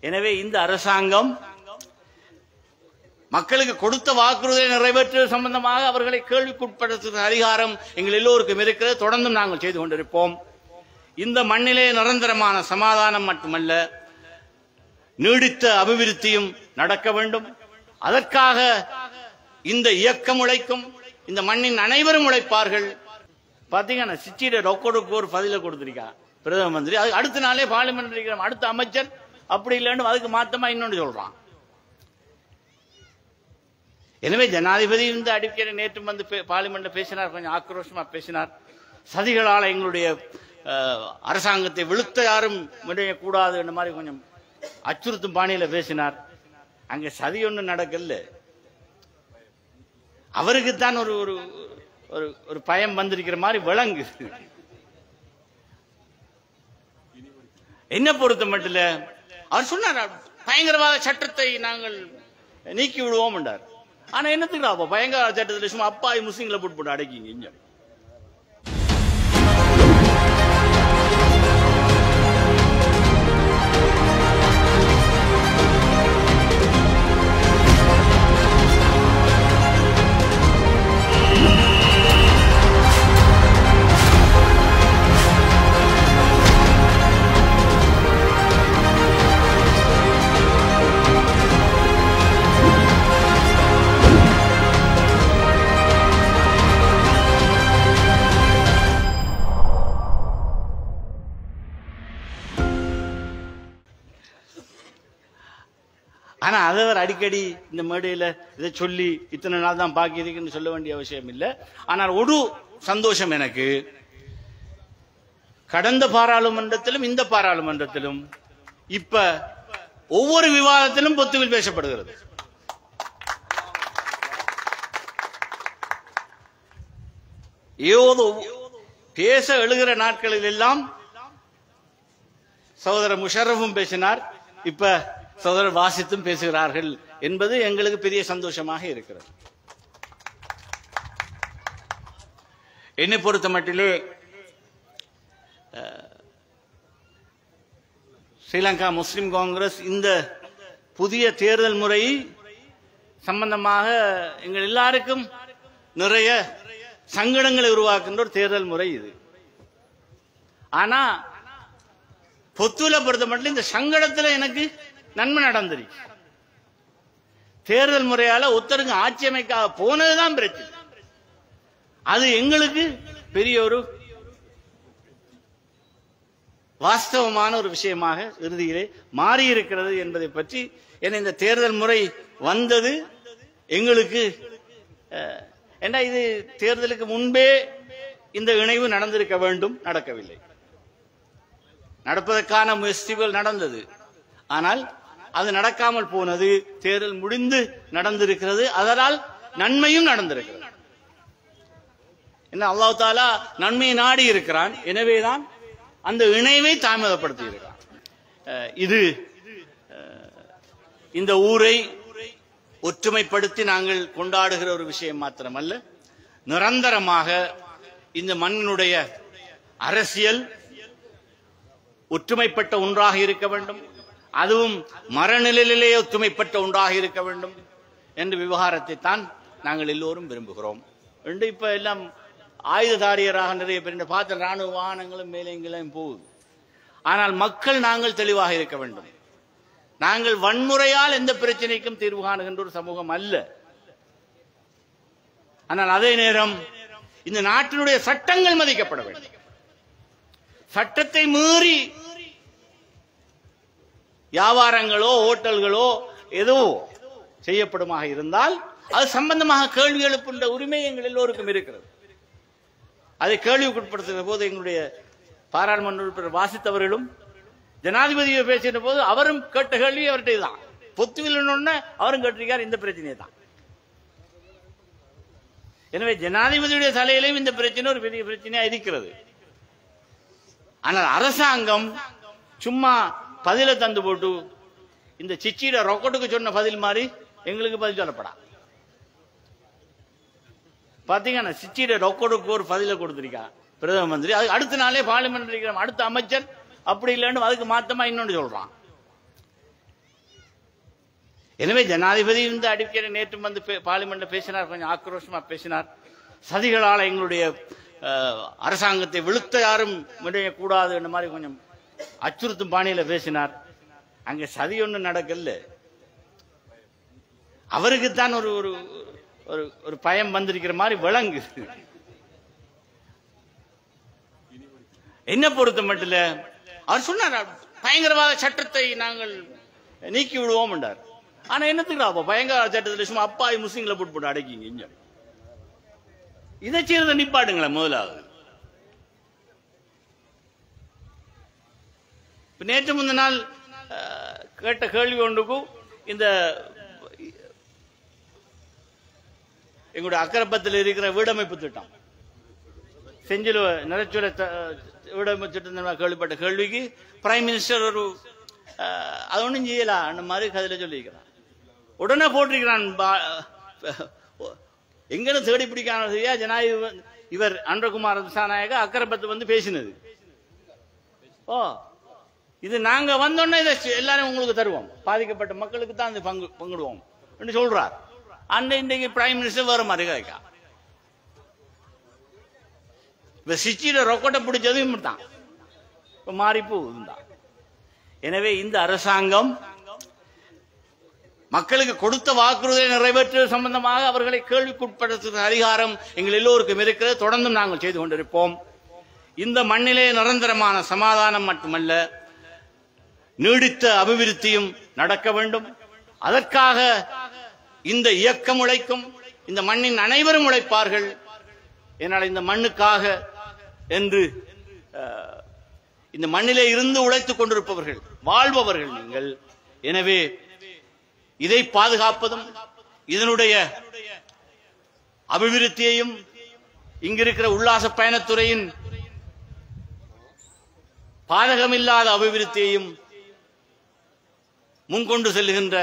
எனவே இந்த அரசாங்கம் மக்களுக்கு கொடுத்த வாக்குறுதியை நிறைவேற்றுவது சம்பந்தமாக அவர்களை கேள்விக்குட்படுத்துகிற அதிகாரம் எங்கள் எல்லோருக்கும் இருக்கிறது. தொடர்ந்தும் நாங்கள் செய்து கொண்டிருப்போம். இந்த மண்ணிலே நிரந்தரமான சமாதானம் மட்டுமல்ல, நீடித்த அபிவிருத்தியும் நடக்க வேண்டும். அதற்காக இந்த இயக்கம் உழைக்கும், இந்த மண்ணின் அனைவரும் உழைப்பார்கள். பாத்தீங்கன்னா சிச்சிட ரொக்கோடுக்கு ஒரு பதில கொடுத்திருக்கா பிரதம மந்திரி. அது அடுத்த நாளே பார்லிமெண்ட் அடுத்த அமைச்சர் அப்படி இல்லைன்னு அதுக்கு மாத்தமா இன்னொன்று சொல்றான். எனவே ஜனாதிபதி இந்த அடிக்கடி நேற்று வந்து பார்லிமெண்ட்ல பேசினார், கொஞ்சம் ஆக்ரோஷமா பேசினார். சதிகளால் எங்களுடைய அரசாங்கத்தை வீழ்த்த யாரும் கூடாது என்ற மாதிரி கொஞ்சம் அச்சுறுத்தும் பாணியில பேசினார். அங்க சதி ஒண்ணு நடக்கல, அவருக்குத்தான் ஒரு ஒரு ஒரு பயம் வந்திருக்கிற மாதிரி விளங்கு. என்ன பொறுத்த மட்டும் அவர் சொன்னார், பயங்கரவாத சட்டத்தை நாங்கள் நீக்கி விடுவோம் என்றார். ஆனா என்னத்துக்கு பயங்கரவாத சட்டத்தில் சும்மா அப்பாவி முஸ்லிம்களை போட்டு அடைக்கிங்க இங்க. ஆனா அவர் அடிக்கடி இந்த மேடையில இதை சொல்லி இத்தனை நாள் தான் பாக்கி இருக்குன்னு சொல்ல வேண்டிய அவசியம் இல்லை. ஆனால் ஒரு சந்தோஷம் எனக்கு, கடந்த பாராளுமன்றத்திலும் இந்த பாராளுமன்றத்திலும் இப்ப ஒவ்வொரு விவாதத்திலும் பொத்துவில் பேசப்படுகிறது. ஏதோ பேச எழுகிற நாட்களில் எல்லாம் சகோதரர் முஷரஃபும் பேசினார், இப்ப சகோதரர் வாசித்தும் பேசுகிறார்கள் என்பது எங்களுக்கு பெரிய சந்தோஷமாக இருக்கிறது. என்னை பொறுத்த மட்டிலே ஸ்ரீலங்கா முஸ்லிம் காங்கிரஸ் இந்த புதிய தேர்தல் முறை சம்பந்தமாக எங்கள் எல்லாருக்கும் நிறைய சங்கடங்களை உருவாக்குகின்ற ஒரு தேர்தல் முறை இது. ஆனா பொத்துவில பொறுத்த மட்டும் இந்த சங்கடத்துல எனக்கு நன்மை நடந்திருக்கு. தேர்தல் முறையால ஒருத்தருங்க ஆட்சி அமைக்காக போனதுதான் பிரச்சனை. அது எங்களுக்கு பெரிய ஒரு வாஸ்தவமான ஒரு விஷயமாக இறுதியிலே மாறி இருக்கிறது என்பதை பற்றி இந்த தேர்தல் முறை வந்தது எங்களுக்கு. ஏன்னா இது தேர்தலுக்கு முன்பே இந்த இணைவு நடந்திருக்க வேண்டும், நடக்கவில்லை. நடப்பதற்கான முயற்சிகள் நடந்தது, ஆனால் அது நடக்காமல் போனது. தேர்தல் முடிந்து நடந்திருக்கிறது, அதனால் நன்மையும் நடந்திருக்கிறது. என்ன அல்லாஹ் தஆலா நன்மையை நாடி இருக்கிறான், எனவேதான் அந்த இணைவை தாமதப்படுத்தி இருக்கிறான். இது இந்த ஊரை ஒற்றுமைப்படுத்தி நாங்கள் கொண்டாடுகிற ஒரு விஷயம் மாத்திரமல்ல, நிரந்தரமாக இந்த மண்ணினுடைய அரசியல் ஒற்றுமைப்பட்ட ஒன்றாக இருக்க வேண்டும், அதுவும் மரநிலையிலே ஒற்றுமைப்பட்ட ஒன்றாக இருக்க வேண்டும் என்ற விவகாரத்தை தான் நாங்கள் எல்லோரும் விரும்புகிறோம். இப்ப எல்லாம் ஆயுததாரியராக நிறைய பேர் பார்த்த ராணுவ வாகனங்களும் மேலே எங்கெல்லாம் போகுது. ஆனால் மக்கள் நாங்கள் தெளிவாக இருக்க வேண்டும். நாங்கள் வன்முறையால் எந்த பிரச்சனைக்கும் தீர்வு காணுகின்ற ஒரு சமூகம் அல்ல. ஆனால் அதே நேரம் இந்த நாட்டினுடைய சட்டங்கள் மதிக்கப்பட வேண்டும். சட்டத்தை மீறி வியாபாரங்களோ ஹோட்டல்களோ ஏதோ செய்யப்படுமாக இருந்தால் அது சம்பந்தமாக கேள்வி எழுப்புகின்ற உரிமை எங்கள் எல்லோருக்கும் இருக்கிறது. அதை கேள்விக்குட்படுத்துகிற போது எங்களுடைய பாராளுமன்ற உறுப்பினர் வாசித்தவர்களும் ஜனாதிபதியை பேசின போது அவரும் கேட்ட கேள்வி அவர்கிட்ட தான். பொத்துவில் அவரும் கேட்டிருக்கார் இந்த பிரச்சனையை தான். எனவே ஜனாதிபதியுடைய தலையிலும் இந்த பிரச்சனை ஒரு பெரிய பிரச்சனையா இருக்கிறது. ஆனால் அரசாங்கம் சும்மா பதில தந்து போட்டு இந்த சிச்சிட ரொக்கட்டுக்கு சொன்ன பதில் மாதிரி எங்களுக்கு பதில் சொல்லப்படா. பாத்தீங்கன்னா சிச்சிட ரொக்கட்டுக்கு ஒரு பதில கொடுத்திருக்கா பிரதம மந்திரி. அது அடுத்த நாளே பார்லிமெண்ட் அடுத்த அமைச்சர் அப்படி இல்லைன்னு அதுக்கு மாத்தமா இன்னொன்று சொல்றான். எனவே ஜனாதிபதி இந்த அடிக்கடி நேற்று வந்து பார்லிமெண்ட்ல பேசினார், கொஞ்சம் ஆக்ரோஷமா பேசினார். சதிகளால் எங்களுடைய அரசாங்கத்தை விழுத்த யாரும் கூடாது என்ற மாதிரி கொஞ்சம் அச்சுறுத்தும் பாணியில பேசினார். அங்க சதி ஒன்றும் நடக்கல. அவருக்குத்தான் ஒரு ஒரு ஒரு பயம் வந்திருக்கிற மாதிரி விளங்கு. என்ன பொறுத்த மட்டும் அவர் சொன்னார், பயங்கரவாத சட்டத்தை நாங்கள் நீக்கி விடுவோம் என்றார். ஆனா என்னத்துக்கு அப்ப பயங்கரவாத சட்டத்தில் சும்மா அப்பாவி முஸ்லீம்களை போட்டு அடைக்கிங்க. இங்க இதை செய்யறத நிப்பாட்டுங்களேன். முதலாவது நேற்று முந்த நாள் கேட்ட கேள்வி ஒன்றுக்கும் இந்த எங்களுடைய அக்கரப்பத்தில் இருக்கிற வீடமைப்பு திட்டம் செஞ்சில் நிறைச்சுர வீடமைப்பு திட்டம் கேள்விப்பட்ட கேள்விக்கு பிரைம் மினிஸ்டர் ஒரு அது ஒன்றும் செய்யலாம் அந்த மாதிரி கதையில சொல்லியிருக்கிறான். உடனே போட்டிருக்கிறான், எங்கன்னு தேடி பிடிக்கான ஜனாதிபதி இவர் அன்றகுமார் திசாநாயக அக்கரப்பத்து வந்து பேசினது. ஓ இது நாங்க வந்தோன்னே இதை எல்லாரும் உங்களுக்கு தருவோம், பாதிக்கப்பட்ட மக்களுக்கு தான் இந்த பங்கிடுவோம் என்று சொல்றார். அந்த இன்றைக்கு பிரைம் மினிஸ்டர் வேற மாதிரி கேட்கா. இப்ப சிச்சியில ரொக்கட்டை பிடிச்சதும் தான் இப்ப மாறிப்போ இருந்தான். எனவே இந்த அரசாங்கம் மக்களுக்கு கொடுத்த வாக்குறுதியை நிறைவேற்றுவது சம்பந்தமாக அவர்களை கேள்விக்குட்படுத்துகிற அதிகாரம் எங்கள் எல்லோருக்கும் இருக்கிறது. தொடர்ந்தும் நாங்கள் செய்து கொண்டிருப்போம். இந்த மண்ணிலே நிரந்தரமான சமாதானம் மட்டுமல்ல, நீடித்த அபிவிருத்தியும் நடக்க வேண்டும். அதற்காக இந்த இயக்கம் உழைக்கும், இந்த மண்ணின் அனைவரும் உழைப்பார்கள். என்னால் இந்த மண்ணுக்காக என்று இந்த மண்ணிலே இருந்து உழைத்துக் கொண்டிருப்பவர்கள், வாழ்பவர்கள் நீங்கள். எனவே இதை பாதுகாப்பதும் இதனுடைய அபிவிருத்தியையும் இங்கிருக்கிற உல்லாச பயணத்துறையின் பாதகமில்லாத அபிவிருத்தியையும் முன்கொண்டு செல்லுகின்ற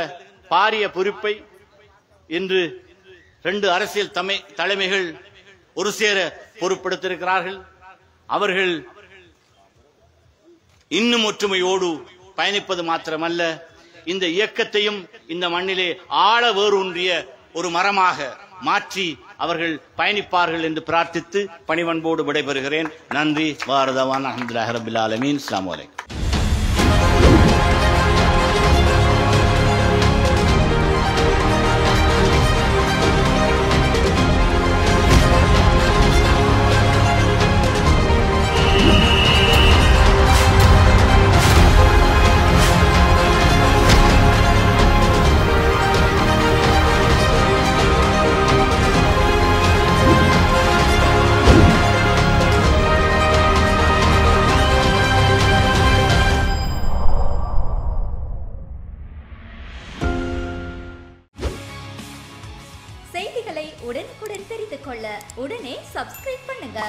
பாரிய பொறுப்பை இன்று 2 அரசியல் தலைமைகள் ஒரு சேர பொறுப்பெடுத்திருக்கிறார்கள். அவர்கள் இன்னும் ஒற்றுமையோடு பயணிப்பது மாத்திரமல்ல, இந்த இயக்கத்தையும் இந்த மண்ணிலே ஆழ வேரூன்றிய ஒரு மரமாக மாற்றி அவர்கள் பயணிப்பார்கள் என்று பிரார்த்தித்து பணிவன்போடு விடைபெறுகிறேன். நன்றி. வாரதவான் அல்ஹம்துலில்லாஹி ரப்பில் ஆலமீன். அஸ்ஸலாமு அலைக்கும். செய்திகளை உடனுக்குடன் தெரிந்து கொள்ள உடனே சப்ஸ்கிரைப் பண்ணுங்க.